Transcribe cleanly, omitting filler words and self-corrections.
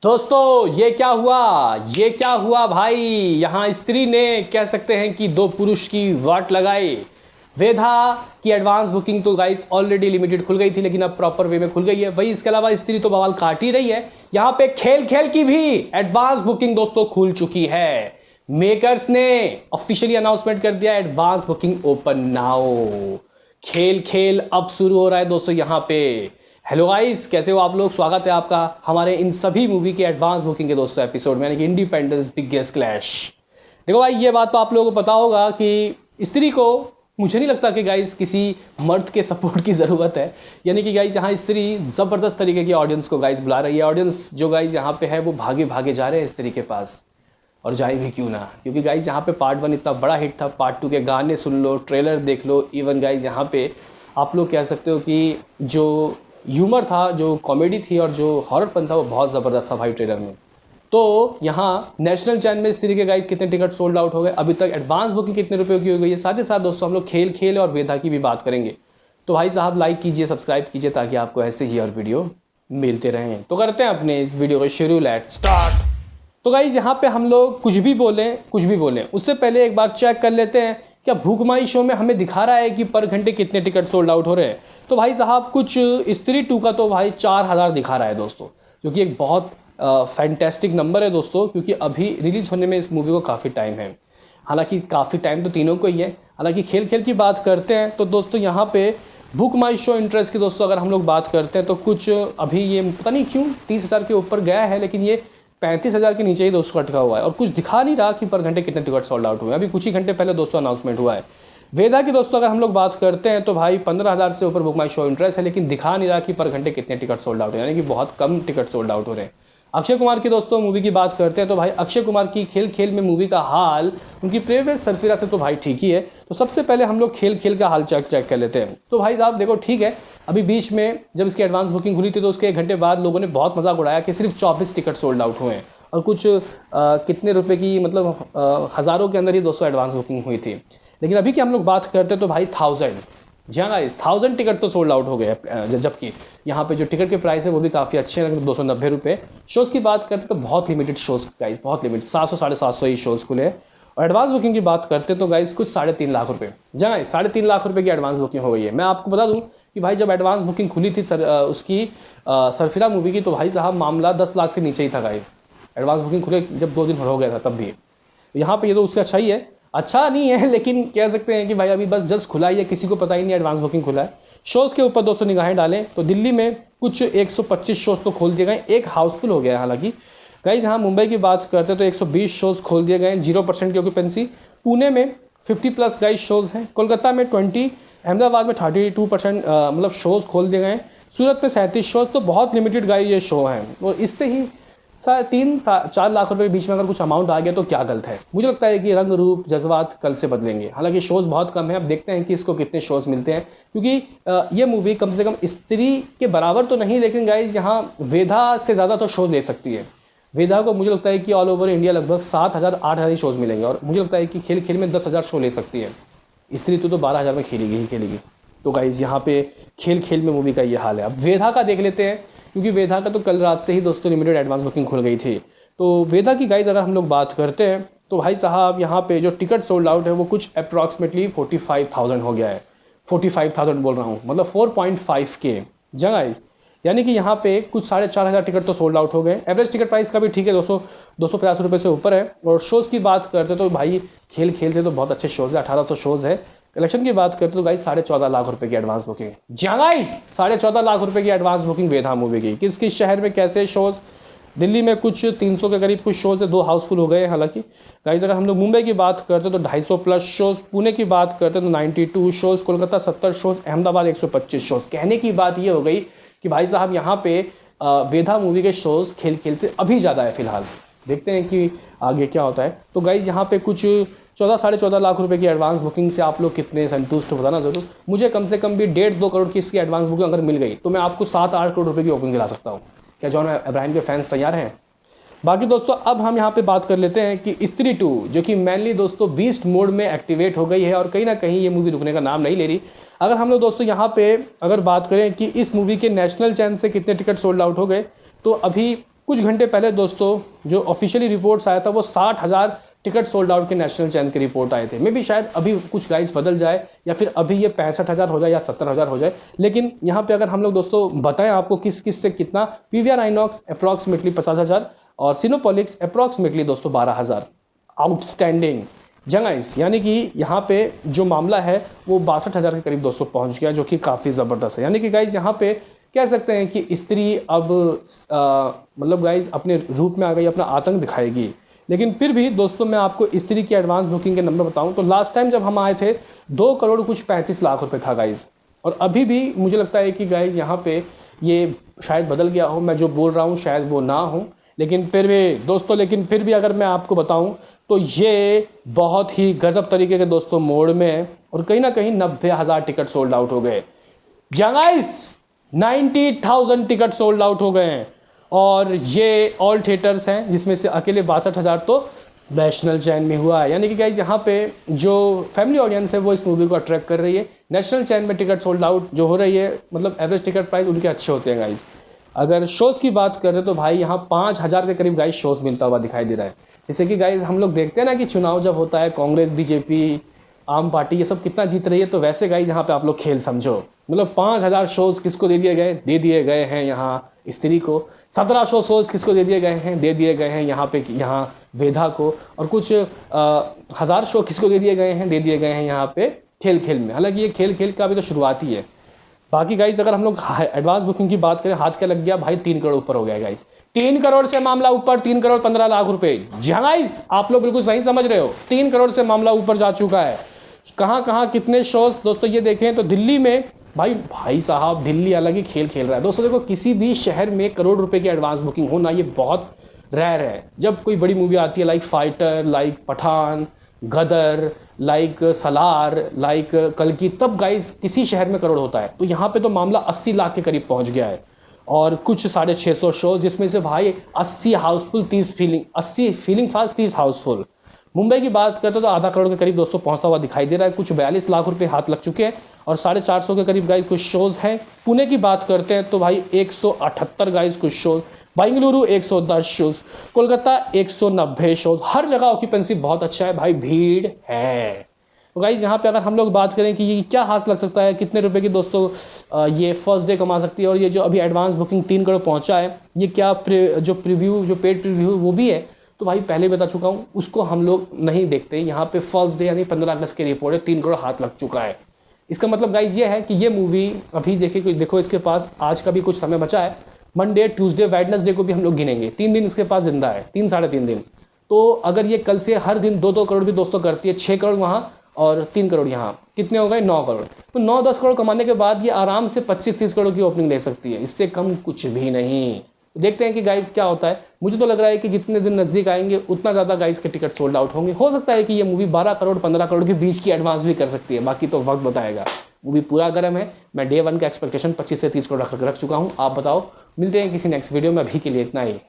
दोस्तों ये क्या हुआ भाई। यहाँ स्त्री ने कह सकते हैं कि दो पुरुष की वाट लगाई। वेधा की एडवांस बुकिंग तो गाइस ऑलरेडी लिमिटेड खुल गई थी, लेकिन अब प्रॉपर वे में खुल गई है। वही इसके अलावा स्त्री तो बवाल काट ही रही है। यहाँ पे खेल खेल की भी एडवांस बुकिंग दोस्तों खुल चुकी है। मेकर्स ने ऑफिशियली अनाउंसमेंट कर दिया एडवांस बुकिंग ओपन नाउ। खेल खेल अब शुरू हो रहा है दोस्तों यहाँ पे। हेलो गाइस, कैसे हो आप लोग। स्वागत है आपका हमारे इन सभी मूवी के एडवांस बुकिंग के दोस्तों एपिसोड में, यानी कि इंडिपेंडेंस बिगेस्ट क्लैश। देखो भाई, ये बात तो आप लोगों को पता होगा कि स्त्री को मुझे नहीं लगता कि गाइस किसी मर्द के सपोर्ट की ज़रूरत है। यानी कि गाइस यहाँ स्त्री ज़बरदस्त तरीके की ऑडियंस को गाइस बुला रही है। ऑडियंस जो गाइस यहाँ पे है वो भागे भागे जा रहे हैं स्त्री के पास, और जाए भी क्यों ना, क्योंकि गाइस यहाँ पे पार्ट 1 इतना बड़ा हिट था। पार्ट 2 के गाने सुन लो, ट्रेलर देख लो। इवन गाइस यहाँ पे आप लोग कह सकते हो कि जो ह्यूमर था, जो कॉमेडी थी और जो हॉररपन था वो बहुत ज़बरदस्त था भाई ट्रेलर में। तो यहाँ नेशनल चैन में इस तरीके गाइस कितने टिकट सोल्ड आउट हो गए, अभी तक एडवांस बुकिंग कितने रुपए की हो गई है। साथ ही साथ दोस्तों हम लोग खेल खेल और वेधा की भी बात करेंगे। तो भाई साहब लाइक कीजिए, सब्सक्राइब कीजिए, ताकि आपको ऐसे ही और वीडियो मिलते रहें। तो करते हैं अपने इस वीडियो को शुरू। Let's start. तो गाइस यहाँ पे हम लोग कुछ भी बोलें उससे पहले एक बार चेक कर लेते हैं क्या भूखमाई शो में हमें दिखा रहा है कि पर घंटे कितने टिकट सोल्ड आउट हो रहे हैं। तो भाई साहब कुछ स्त्री 2 का तो भाई 4000 दिखा रहा है दोस्तों, जो कि एक बहुत फैंटेस्टिक नंबर है दोस्तों, क्योंकि अभी रिलीज़ होने में इस मूवी को काफ़ी टाइम है। हालांकि काफ़ी टाइम तो तीनों को ही है। हालांकि खेल खेल की बात करते हैं तो दोस्तों यहाँ पे बुक माई शो इंटरेस्ट की दोस्तों अगर हम लोग बात करते हैं तो कुछ अभी ये पता नहीं क्यों 30,000 के ऊपर गया है, लेकिन ये 35,000 के नीचे ही दोस्तों अटका हुआ है और कुछ दिखा नहीं रहा कि पर घंटे कितने टिकट सोल्ड आउट हुए। अभी कुछ ही घंटे पहले दोस्तों अनाउंसमेंट हुआ है। वेदा की दोस्तों अगर हम लोग बात करते हैं तो भाई 15,000 से ऊपर बुक माई शो इंटरेस्ट है, लेकिन दिखा नहीं रहा कि पर घंटे कितने टिकट सोल्ड आउट है, यानी कि बहुत कम टिकट सोल्ड आउट हो रहे हैं। अक्षय कुमार की दोस्तों मूवी की बात करते हैं तो भाई अक्षय कुमार की खेल खेल में मूवी का हाल उनकी प्रीवियस सरफिरा से तो भाई ठीक ही है। तो सबसे पहले हम लोग खेल खेल का हाल चेक कर लेते हैं। तो भाई साहब देखो, ठीक है, अभी बीच में जब इसकी एडवांस बुकिंग खुली थी तो उसके 1 घंटे बाद लोगों ने बहुत मजाक उड़ाया कि सिर्फ 24 टिकट सोल्ड आउट हुए हैं और कुछ कितने रुपए की, मतलब हज़ारों के अंदर ही दोस्तों एडवांस बुकिंग हुई थी। लेकिन अभी की हम लोग बात करते हैं तो भाई 1000, जी हाँ गाइस 1000 टिकट तो सोल्ड आउट हो गए। जबकि यहाँ पे जो टिकट के प्राइस है वो भी काफ़ी अच्छे हैं, 290 रुपये। शोज़ की बात करते तो बहुत लिमिटेड शोज़ गाइस, बहुत लिमिटेड 700 750 ही शोज़ खुले। और एडवांस बुकिंग की बात करते तो गाइस कुछ 3.5 लाख रुपये, जी हाँ 3.5 लाख रुपये की एडवांस बुकिंग हो गई है। मैं आपको बता दूँ कि भाई जब एडवांस बुकिंग खुली थी उसकी सरफिरा मूवी की, तो भाई साहब मामला 10 लाख से नीचे ही था गाइस। एडवांस बुकिंग खुले जब 2 दिन हो गया था तब भी। यहाँ पे ये तो उससे अच्छा ही है, अच्छा नहीं है लेकिन कह सकते हैं कि भाई अभी बस जस्ट खुला ही है, किसी को पता ही नहीं एडवांस बुकिंग खुला है। शोज़ के ऊपर दोस्तों निगाहें डालें तो दिल्ली में कुछ 125 शोज़ तो खोल दिए गए, एक हाउसफुल हो गया है। हालांकि गाइस यहाँ मुंबई की बात करते तो 120 शोज़ खोल दिए गए, 0% की ऑक्यूपेंसी। पुणे में 50+ गाइस शोज़ हैं, कोलकाता में 20, अहमदाबाद में 32% मतलब शोज़ खोल दिए गए, सूरत में 37 शोज़। तो बहुत लिमिटेड गाइस ये शो हैं, और इससे ही 3.5-4 लाख रुपए के बीच में अगर कुछ अमाउंट आ गया तो क्या गलत है। मुझे लगता है कि रंग रूप जज्बात कल से बदलेंगे। हालांकि शोज़ बहुत कम है, अब देखते हैं कि इसको कितने शोज़ मिलते हैं, क्योंकि ये मूवी कम से कम स्त्री के बराबर तो नहीं, लेकिन गाइज यहाँ वेधा से ज़्यादा तो शोज़ ले सकती है। वेधा को मुझे लगता है कि ऑल ओवर इंडिया लगभग 7,000-8,000 ही शोज़ मिलेंगे, और मुझे लगता है कि खेल खेल में 10,000 शो ले सकती है। स्त्री तो 12,000 में खेलेगी। तो गाइज यहाँ पे खेल खेल में मूवी का ये हाल है। अब वेधा का देख लेते हैं, क्योंकि वेधा का तो कल रात से ही दोस्तों लिमिटेड एडवांस बुकिंग खुल गई थी। तो वेधा की गाइज अगर हम लोग बात करते हैं तो भाई साहब यहाँ पे जो टिकट सोल्ड आउट है वो कुछ अप्रॉक्सीमेटली 45,000 हो गया है। 45,000 बोल रहा हूँ, मतलब 4.5 के जगह, यानी कि यहाँ पे कुछ 4,500 टिकट तो सोल्ड आउट हो गए। एवरेज टिकट प्राइस का भी ठीक है, 250 रुपये से ऊपर है। और शोज़ की बात करते तो भाई खेल खेल से तो बहुत अच्छे शोज़ है, 1800 शोज़ है। कलेक्शन की बात करते तो गाइस 14.5 लाख रुपए की एडवांस बुकिंग, जी हाँ गाइस 14.5 लाख रुपए की एडवांस बुकिंग वेधा मूवी की। किस किस शहर में कैसे शोज़, दिल्ली में कुछ 300 के करीब कुछ शोज़ है, 2 हाउसफुल हो गए। हालांकि गाइस अगर हम लोग मुंबई की बात करते तो 250+ शोज़, पुणे की बात करते तो 92 shows, Kolkata 70 shows, Ahmedabad 125 shows. कहने की बात ये हो गई कि भाई साहब यहाँ पे वेधा मूवी के शोज़ खेल खेल से अभी ज़्यादा है फिलहाल। देखते हैं कि आगे क्या होता है। तो गाइज यहाँ पे कुछ 14-14.5 लाख रुपए की एडवांस बुकिंग से आप लोग कितने संतुष्ट हो बताना जरूर। मुझे कम से कम भी 1.5-2 करोड़ की इसकी एडवांस बुकिंग अगर मिल गई तो मैं आपको 7-8 करोड़ रुपए की ओपनिंग दिला सकता हूँ। क्या जॉन अब्राहम के फैंस तैयार हैं? बाकी दोस्तों अब हम यहाँ पे बात कर लेते हैं कि स्त्री 2 जो कि मेनली दोस्तों बीस्ट मोड में एक्टिवेट हो गई है, और कहीं ना कहीं ये मूवी रुकने का नाम नहीं ले रही। अगर हम लोग दोस्तों यहाँ पे अगर बात करें कि इस मूवी के नेशनल चैन से कितने टिकट सोल्ड आउट हो गए, तो अभी कुछ घंटे पहले दोस्तों जो ऑफिशियली रिपोर्ट्स आया था वो 60,000 टिकट सोल्ड आउट के नेशनल चैन के रिपोर्ट आए थे। मे भी शायद अभी कुछ गाइस बदल जाए या फिर अभी ये 65,000 हो जाए या 70,000 हो जाए। लेकिन यहाँ पे अगर हम लोग दोस्तों बताएं आपको किस किस से कितना, पीवीआर आइनॉक्स अप्रॉक्सीमेटली 50,000 और सिनोपॉलिक्स अप्रॉक्सीमेटली दोस्तों 12,000। आउटस्टैंडिंग जंगाइस, यानी कि यहाँ पे जो मामला है वो 62,000 के करीब दोस्तों पहुँच गया, जो कि काफ़ी ज़बरदस्त है। यानी कि गाइस यहाँ पे कह सकते हैं कि स्त्री अब मतलब गाइस अपने रूप में आ गई, अपना आतंक दिखाएगी। लेकिन फिर भी दोस्तों मैं आपको स्त्री की एडवांस बुकिंग के नंबर बताऊं तो लास्ट टाइम जब हम आए थे 2 करोड़ कुछ 35 लाख रुपए था गाइस। और अभी भी मुझे लगता है कि गाइस यहाँ पे ये शायद बदल गया हो, मैं जो बोल रहा हूँ शायद वो ना हो। लेकिन फिर भी दोस्तों, लेकिन फिर भी अगर मैं आपको बताऊँ तो ये बहुत ही गजब तरीके के दोस्तों मोड में है। और कहीं ना कहीं 90,000 टिकट सोल्ड आउट हो गए। गाइस 90,000 टिकट सोल्ड आउट हो गए हैं। और ये ऑल थिएटर्स हैं जिसमें से अकेले 62,000 तो नेशनल चैन में हुआ है। यानी कि गाइज यहाँ पे जो फैमिली ऑडियंस है वो इस मूवी को अट्रैक्ट कर रही है। नेशनल चैन में टिकट सोल्ड आउट जो हो रही है, मतलब एवरेज टिकट प्राइस उनके अच्छे होते हैं गाइज। अगर शोज़ की बात करें तो भाई यहाँ 5,000 के करीब गाइज शोज़ मिलता हुआ दिखाई दे रहा है। जैसे कि गाइज हम लोग देखते हैं ना कि चुनाव जब होता है कांग्रेस बीजेपी आम पार्टी ये सब कितना जीत रही है, तो वैसे गाइज यहाँ पे आप लोग खेल समझो। मतलब 5,000 शोज़ किसको दे दिए गए हैं यहाँ स्त्री को। 1700 शोज़ किसको दे दिए गए हैं यहाँ पे यहाँ वेधा को। और कुछ 1000 शो किसको दे दिए गए हैं यहाँ पे खेल में। हालांकि ये खेल का भी तो शुरुआत ही है। बाकी गाइज अगर हम लोग एडवांस बुकिंग की बात करें, हाथ क्या लग गया भाई, 3 करोड़ ऊपर हो गया गाइज। 3 करोड़ से मामला ऊपर, 3 करोड़ 15 लाख रुपए। जी हाँ गाइज, आप लोग बिल्कुल सही समझ रहे हो, 3 करोड़ से मामला ऊपर जा चुका है। कहाँ कितने शोज दोस्तों ये देखें तो दिल्ली में भाई साहब दिल्ली अलग ही खेल रहा है दोस्तों। देखो किसी भी शहर में करोड़ रुपए की एडवांस बुकिंग होना ये बहुत रेयर है। जब कोई बड़ी मूवी आती है लाइक फाइटर, लाइक पठान, गदर, लाइक सलार, लाइक कल्कि, तब गाइस किसी शहर में करोड़ होता है। तो यहाँ पे तो मामला 80 लाख के करीब पहुँच गया है। और कुछ 650 शो जिसमें से भाई 80 हाउसफुल, 80 फीलिंग फास्ट, 30 हाउसफुल। मुंबई की बात करते तो आधा करोड़ के करीब दोस्तों पहुंचता हुआ दिखाई दे रहा है। कुछ 42 लाख रुपए हाथ लग चुके हैं और 450 के करीब गाइस कुछ शोज हैं। पुणे की बात करते हैं तो भाई 178 गाइस कुछ shows, Bengaluru 110 shows, Kolkata 190 shows. हर जगह ऑक्यूपेंसी बहुत अच्छा है भाई, भीड़ है। तो गाइज यहाँ पे अगर हम लोग बात करें कि ये क्या हाथ लग सकता है, कितने रुपए की दोस्तों ये फर्स्ट डे कमा सकती है, और ये जो अभी एडवांस बुकिंग 3 करोड़ पहुंचा है, ये क्या जो पेड प्रीव्यू वो भी है। तो भाई पहले बता चुका हूँ, उसको हम लोग नहीं देखते। यहाँ पे फर्स्ट डे यानी 15 अगस्त की रिपोर्ट है, 3 करोड़ हाथ लग चुका है। इसका मतलब गाइज ये है कि ये मूवी अभी देखो इसके पास आज का भी कुछ समय बचा है। मंडे, ट्यूसडे, वेडनेसडे को भी हम लोग गिनेंगे, 3 दिन इसके पास जिंदा है, 3-3.5 दिन। तो अगर ये कल से हर दिन 2-2 करोड़ भी दोस्तों करती है, 6 करोड़ वहाँ और 3 करोड़ यहाँ, कितने हो गए 9 करोड़। तो 9-10 करोड़ कमाने के बाद ये आराम से 25-30 करोड़ की ओपनिंग ले सकती है, इससे कम कुछ भी नहीं। देखते हैं कि गाइस क्या होता है। मुझे तो लग रहा है कि जितने दिन नज़दीक आएंगे उतना ज़्यादा गाइस के टिकट सोल्ड आउट होंगे। हो सकता है कि ये मूवी 12 करोड़ 15 करोड़ के बीच की एडवांस भी कर सकती है, बाकी तो वक्त बताएगा। मूवी पूरा गर्म है। मैं डे 1 का एक्सपेक्टेशन 25 से 30 करोड़ रख चुका हूँ। आप बताओ, मिलते हैं किसी नेक्स्ट वीडियो में, अभी के लिए इतना ही।